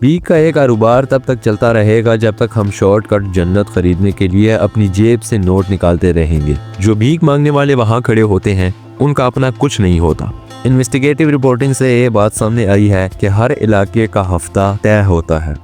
भीख का एक कारोबार तब तक चलता रहेगा जब तक हम शॉर्टकट जन्नत खरीदने के लिए अपनी जेब से नोट निकालते रहेंगे। जो भीख मांगने वाले वहाँ खड़े होते हैं उनका अपना कुछ नहीं होता। इन्वेस्टिगेटिव रिपोर्टिंग से ये बात सामने आई है कि हर इलाके का हफ्ता तय होता है।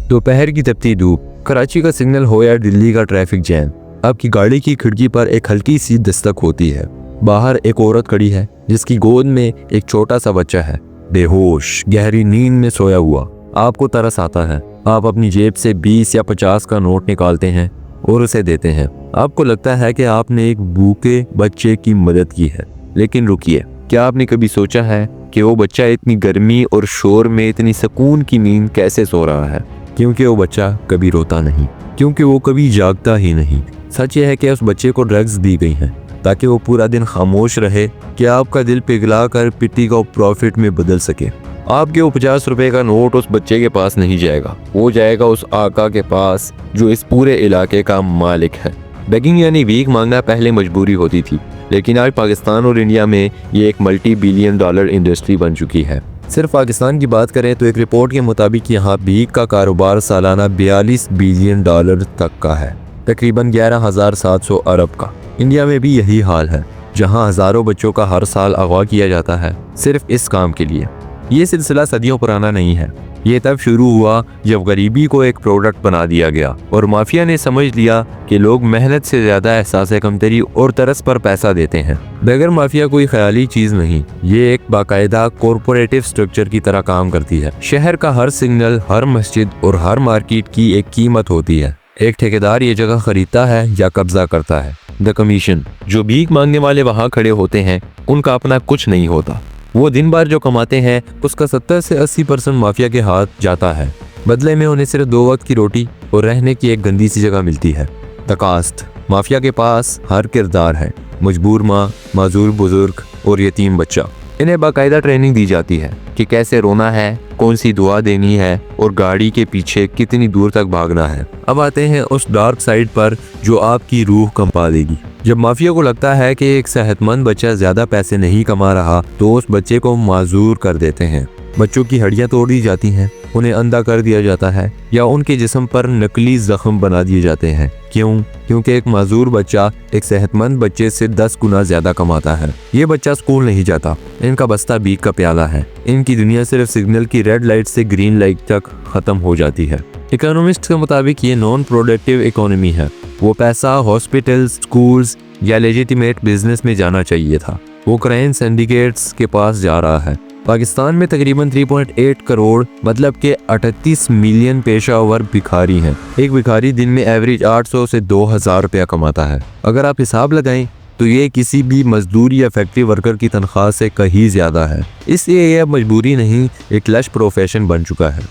दोपहर की तपती धूप, कराची का सिग्नल हो या दिल्ली का ट्रैफिक जैम, आपकी गाड़ी की खिड़की पर एक हल्की सी दस्तक होती है। बाहर एक औरत खड़ी है जिसकी गोद में एक छोटा सा बच्चा है, बेहोश गहरी नींद में सोया हुआ। आपको तरस आता है। आप अपनी जेब से 20 या 50 का नोट निकालते हैं और उसे देते हैं। आपको लगता है कि आपने एक भूखे बच्चे की मदद की है। लेकिन रुकिए, क्या आपने कभी सोचा है कि वो बच्चा इतनी गर्मी और शोर में इतनी सुकून की नींद कैसे सो रहा है? क्योंकि वो बच्चा कभी रोता नहीं, क्योंकि वो कभी जागता ही नहीं। सच यह है कि उस बच्चे को ड्रग्स दी गई हैं ताकि वो पूरा दिन खामोश रहे कि आपका दिल पिघला कर पिट्टी को प्रॉफिट में बदल सके। आपके वो 50 रुपए का नोट उस बच्चे के पास नहीं जाएगा, वो जाएगा उस आका के पास जो इस पूरे इलाके का मालिक है। बेगिंग यानी भीख मांगना पहले मजबूरी होती थी, लेकिन आज पाकिस्तान और इंडिया में ये एक मल्टी बिलियन डॉलर इंडस्ट्री बन चुकी है। सिर्फ पाकिस्तान की बात करें तो एक रिपोर्ट के मुताबिक यहाँ भीख का कारोबार सालाना 42 बिलियन डॉलर तक का है, तकरीबन 11,700 अरब का। इंडिया में भी यही हाल है, जहाँ हज़ारों बच्चों का हर साल अगवा किया जाता है सिर्फ इस काम के लिए। ये सिलसिला सदियों पुराना नहीं है। ये तब शुरू हुआ जब गरीबी को एक प्रोडक्ट बना दिया गया और माफिया ने समझ लिया कि लोग मेहनत से ज़्यादा एहसास कमतरी और तरस पर पैसा देते हैं। बगैर माफिया कोई ख्याली चीज़ नहीं, ये एक बाकायदा कॉरपोरेटिव स्ट्रक्चर की तरह काम करती है। शहर का हर सिग्नल, हर मस्जिद और हर मार्केट की एक कीमत होती है। एक ठेकेदार ये जगह खरीदता है या कब्जा करता है। द कमीशन, जो भीख मांगने वाले वहाँ खड़े होते हैं उनका अपना कुछ नहीं होता। वो दिन भर जो कमाते हैं उसका 70 से 80% माफिया के हाथ जाता है। बदले में उन्हें सिर्फ 2 वक्त की रोटी और रहने की एक गंदी सी जगह मिलती है। द कास्ट, माफिया के पास हर किरदार है, मजबूर माँ, माजूर बुजुर्ग और यतीम बच्चा। इन्हें बाकायदा ट्रेनिंग दी जाती है कि कैसे रोना है, कौन सी दुआ देनी है और गाड़ी के पीछे कितनी दूर तक भागना है। अब आते हैं उस डार्क साइड पर जो आपकी रूह कंपा देगी। जब माफिया को लगता है कि एक सेहतमंद बच्चा ज्यादा पैसे नहीं कमा रहा तो उस बच्चे को माजूर कर देते हैं। बच्चों की हड्डियां तोड़ दी जाती हैं, उन्हें अंधा कर दिया जाता है या उनके जिस्म पर नकली जख्म बना दिए जाते हैं। क्यों? क्योंकि एक माजूर बच्चा एक सेहतमंद बच्चे से 10 गुना ज्यादा कमाता है। ये बच्चा स्कूल नहीं जाता, इनका बस्ता भीख का प्याला है। इनकी दुनिया सिर्फ सिग्नल की रेड लाइट से ग्रीन लाइट तक खत्म हो जाती है। इकोनॉमिस्ट के मुताबिक ये नॉन प्रोडक्टिव इकोनॉमी है। वो पैसा हॉस्पिटल्स, स्कूल्स या लेजिटिमेट बिजनेस में जाना चाहिए था, वो क्राइम सिंडिकेट्स के पास जा रहा है। पाकिस्तान में तकरीबन 3.8 करोड़ मतलब के 38 मिलियन पेशावर भिखारी हैं। एक भिखारी दिन में एवरेज 800 से 2000 रुपया कमाता है। अगर आप हिसाब लगाएं तो ये किसी भी मजदूर या फैक्ट्री वर्कर की तनख्वाह से कहीं ज्यादा है। इसलिए यह मजबूरी नहीं, एक लश प्रोफेशन बन चुका है।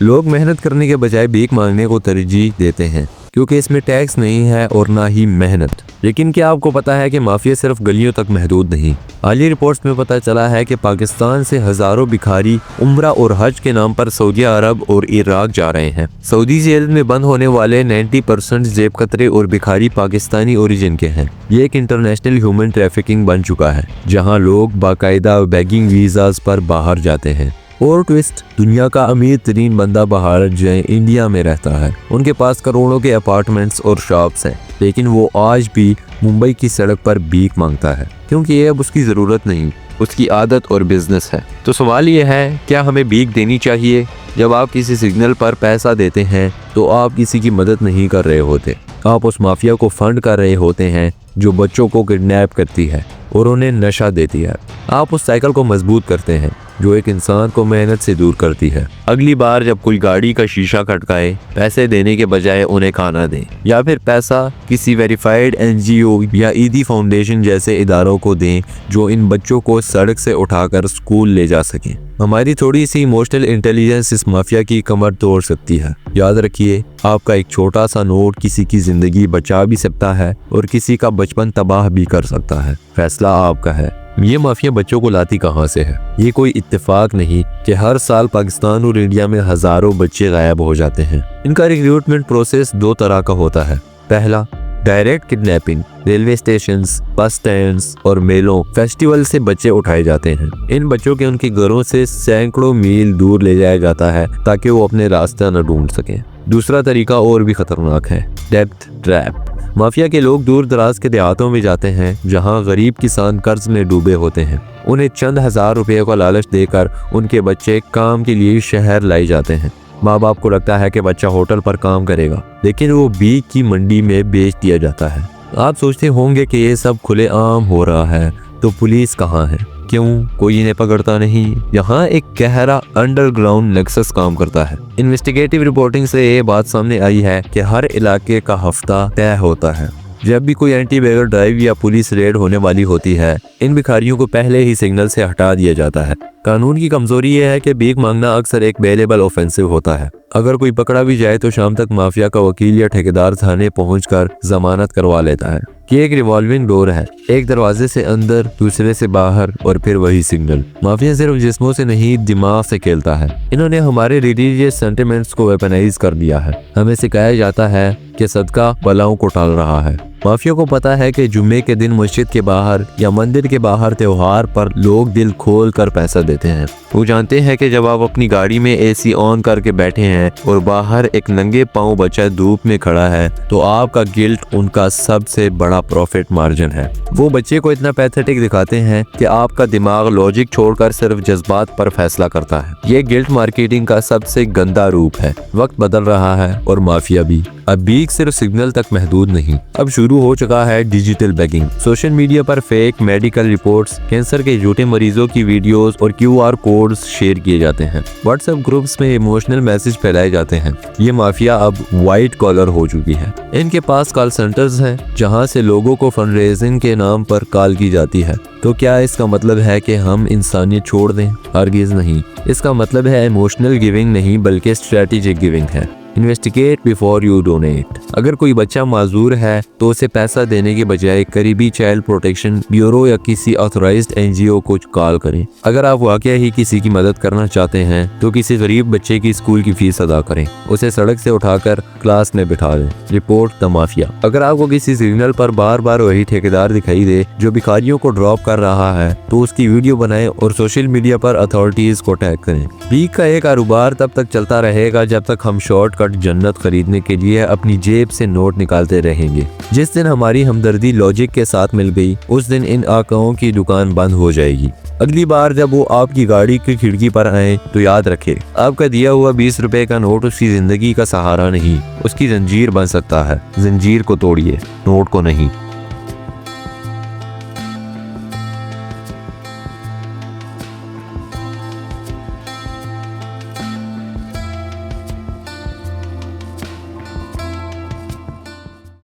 लोग मेहनत करने के बजाय भीख मांगने को तरजीह देते हैं क्योंकि इसमें टैक्स नहीं है और ना ही मेहनत। लेकिन क्या आपको पता है कि माफिया सिर्फ गलियों तक महदूद नहीं। हालिया रिपोर्ट्स में पता चला है कि पाकिस्तान से हजारों भिखारी उम्रा और हज के नाम पर सऊदी अरब और इराक जा रहे हैं। सऊदी जेल में बंद होने वाले 90% जेब कतरे और भिखारी पाकिस्तानी ओरिजिन के हैं। ये एक इंटरनेशनल ह्यूमन ट्रैफिकिंग बन चुका है जहाँ लोग बाकायदा बेगिंग वीजाज पर बाहर जाते हैं। और ट्विस्ट, दुनिया का अमीर तरीन बंदा बाहर जो इंडिया में रहता है, उनके पास करोड़ों के अपार्टमेंट्स और शॉप्स हैं, लेकिन वो आज भी मुंबई की सड़क पर भीख मांगता है क्योंकि ये अब उसकी ज़रूरत नहीं, उसकी आदत और बिजनेस है। तो सवाल ये है, क्या हमें भीख देनी चाहिए? जब आप किसी सिग्नल पर पैसा देते हैं तो आप किसी की मदद नहीं कर रहे होते, आप उस माफिया को फंड कर रहे होते हैं जो बच्चों को किडनैप करती है और उन्हें नशा देती है। आप उस साइकिल को मजबूत करते हैं जो एक इंसान को मेहनत से दूर करती है। अगली बार जब कोई गाड़ी का शीशा खटकाए, पैसे देने के बजाय उन्हें खाना दें या फिर पैसा किसी वेरीफाइड NGO या ईदी फाउंडेशन जैसे इदारों को दें जो इन बच्चों को सड़क से उठाकर स्कूल ले जा सकें। हमारी थोड़ी सी इमोशनल इंटेलिजेंस इस माफिया की कमर तोड़ सकती है। याद रखिए, आपका एक छोटा सा नोट किसी की जिंदगी बचा भी सकता है और किसी का बचपन तबाह भी कर सकता है। फैसला आपका है। ये माफिया बच्चों को लाती कहाँ से है? ये कोई इत्तेफाक नहीं कि हर साल पाकिस्तान और इंडिया में हजारों बच्चे गायब हो जाते हैं। इनका रिक्रूटमेंट प्रोसेस 2 तरह का होता है। पहला, डायरेक्ट किडनैपिंग, रेलवे स्टेशन, बस स्टैंड्स और मेलों, फेस्टिवल से बच्चे उठाए जाते हैं। इन बच्चों के उनके घरों से सैकड़ों मील दूर ले जाया जाता है ताकि वो अपने रास्ता न ढूंढ सकें। दूसरा तरीका और भी खतरनाक है, डेब्ट ट्रैप। माफिया के लोग दूर दराज के देहातों में जाते हैं जहां गरीब किसान कर्ज में डूबे होते हैं। उन्हें चंद हजार रुपए का लालच देकर उनके बच्चे काम के लिए शहर लाए जाते हैं। माँ बाप को लगता है कि बच्चा होटल पर काम करेगा, लेकिन वो भीख की मंडी में बेच दिया जाता है। आप सोचते होंगे कि ये सब खुलेआम हो रहा है, तो पुलिस कहाँ है? क्यों कोई इन्हें पकड़ता नहीं? यहाँ एक गहरा अंडरग्राउंड नेक्सस काम करता है। इन्वेस्टिगेटिव रिपोर्टिंग से ये बात सामने आई है कि हर इलाके का हफ्ता तय होता है। जब भी कोई एंटी बैगर ड्राइव या पुलिस रेड होने वाली होती है, इन भिखारियों को पहले ही सिग्नल से हटा दिया जाता है। कानून की कमजोरी यह है कि भीख मांगना अक्सर एक बेलेबल ऑफेंसिव होता है। अगर कोई पकड़ा भी जाए तो शाम तक माफिया का वकील या ठेकेदार थाने पहुंचकर जमानत करवा लेता है। ये एक रिवॉल्विंग डोर है, एक दरवाजे से अंदर, दूसरे से बाहर और फिर वही सिग्नल। माफिया सिर्फ जिस्मों से नहीं, दिमाग से खेलता है। इन्होंने हमारे रिलीजियस सेंटिमेंट्स को वेपनाइज कर दिया है। हमें सिखाया जाता है कि सदका बलाओं को टाल रहा है। माफिया को पता है कि जुम्मे के दिन मस्जिद के बाहर या मंदिर के बाहर त्योहार पर लोग दिल खोल कर पैसा देते हैं। वो जानते हैं कि जब आप अपनी गाड़ी में एसी ऑन करके बैठे हैं और बाहर एक नंगे पांव बच्चा धूप में खड़ा है, तो आपका गिल्ट उनका सबसे बड़ा प्रॉफिट मार्जिन है। वो बच्चे को इतना पैथेटिक दिखाते हैं कि आपका दिमाग लॉजिक छोड़कर सिर्फ जज्बात पर फैसला करता है। ये गिल्ट मार्केटिंग का सबसे गंदा रूप है। वक्त बदल रहा है और माफिया भी। अब भीख सिर्फ सिग्नल तक महदूद नहीं, अब शुरू हो चुका है डिजिटल बेगिंग। सोशल मीडिया पर फेक मेडिकल रिपोर्ट्स, कैंसर के झूठे मरीजों की वीडियोस और QR कोड्स शेयर किए जाते हैं। व्हाट्सएप ग्रुप्स में इमोशनल मैसेज फैलाए जाते हैं। ये माफिया अब व्हाइट कॉलर हो चुकी है। इनके पास कॉल सेंटर्स हैं जहां से लोगों को फंड रेजिंग के नाम पर कॉल की जाती है। तो क्या इसका मतलब है कि हम इंसानियत छोड़ दें? हरगिज़ नहीं। इसका मतलब है इमोशनल गिविंग नहीं, बल्कि स्ट्रेटेजिक गिविंग है। Investigate before you donate. अगर कोई बच्चा माजूर है तो उसे पैसा देने के बजाय करीबी चाइल्ड प्रोटेक्शन ब्यूरो या किसी ऑथराइज्ड NGO को कॉल करें। अगर आप वाकई ही किसी की मदद करना चाहते हैं तो किसी गरीब बच्चे की स्कूल की फीस अदा करें, उसे सड़क से उठाकर क्लास में बिठा दें। Report the mafia. अगर आपको किसी सिग्नल पर बार बार वही ठेकेदार दिखाई दे जो भिखारियों को ड्रॉप कर रहा है, तो उसकी वीडियो बनाएं और सोशल मीडिया पर अथॉरिटीज को टैग करें। भीख का एक कारोबार तब तक चलता रहेगा जब तक हम शॉर्टकट जन्नत खरीदने के लिए अपनी जेब से नोट निकालते रहेंगे। जिस दिन हमारी हमदर्दी लॉजिक के साथ मिल गई, उस दिन इन आकाओं की दुकान बंद हो जाएगी। अगली बार जब वो आपकी गाड़ी की खिड़की पर आए तो याद रखें, आपका दिया हुआ 20 रुपए का नोट उसकी जिंदगी का सहारा नहीं, उसकी जंजीर बन सकता है। जंजीर को तोड़िए, नोट को नहीं।